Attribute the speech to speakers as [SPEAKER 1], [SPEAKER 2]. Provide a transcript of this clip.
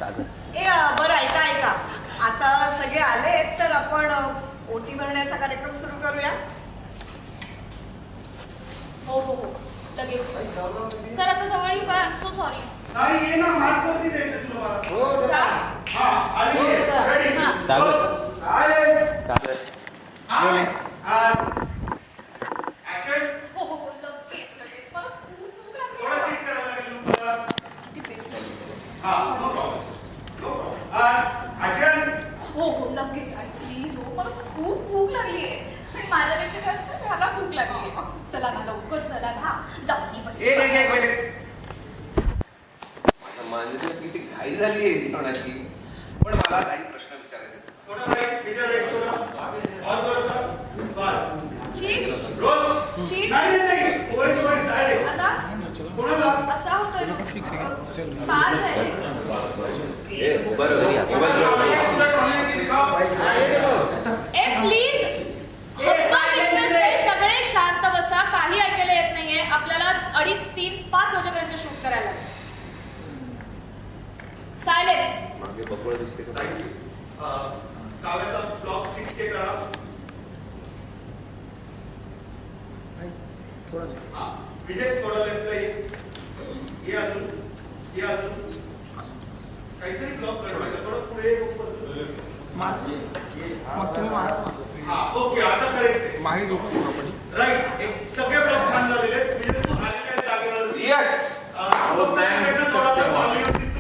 [SPEAKER 1] बरं ऐका आता सगळे आलेत तर आपण ओटी भरण्याचा कार्यक्रम सुरू करूया.
[SPEAKER 2] हो हो हो लगेच. सर आता जवळ येऊ का? I am so sorry.
[SPEAKER 3] नाही ये ना मार्क वरती जायचं तुला.
[SPEAKER 2] हो का?
[SPEAKER 3] हां आली रेडी.
[SPEAKER 4] सायलेन्स
[SPEAKER 3] हां ऍक्शन.
[SPEAKER 2] हो हो हो लगेच लगेच. मला खूप लागली.
[SPEAKER 3] थोडा चेक करायला लागेल तुला.
[SPEAKER 2] किती पेस्ट.
[SPEAKER 3] हां नो प्रॉब्लेम. ऍक्शन.
[SPEAKER 2] हो हो लगेच. आई प्लीज हो मला खूप भूक लागली आहे. पण माझ्यापेक्षा जास्त मला भूक लागली आहे. चला ना लवकर चला ना. जाऊ बस.
[SPEAKER 4] माझ्या किती घाई झाली आहे जेवणाची. पण मला काही प्रश्न विचारायचे.
[SPEAKER 3] थोडा राईट विचार थोडा और थोडासा बस.
[SPEAKER 2] चीज
[SPEAKER 3] रोल
[SPEAKER 2] चीज
[SPEAKER 3] नाही वॉइस डायरेक्ट.
[SPEAKER 2] आता
[SPEAKER 3] कोणाला
[SPEAKER 2] असा होतोय पार आहे.
[SPEAKER 4] ए मोबाईल
[SPEAKER 2] ए प्लीज सगळे शांत बसा. काही ऐकायला येत नाहीये. आपल्याला 2:30, 3, 5 वाजेपर्यंत शूट करायला. सायलेन्स.
[SPEAKER 4] मागे बपळ दिसते का?
[SPEAKER 3] काव्याचा ब्लॉक 6K करा. विजय थोडा लेफ्टला ये अजून काहीतरी ब्लॉक करायचं. थोडं पुढे ओके आता करेक्ट राईट. सगळे ब्लॉक छान झालेले. विजय तू आलेल्या जागेवर
[SPEAKER 4] यस.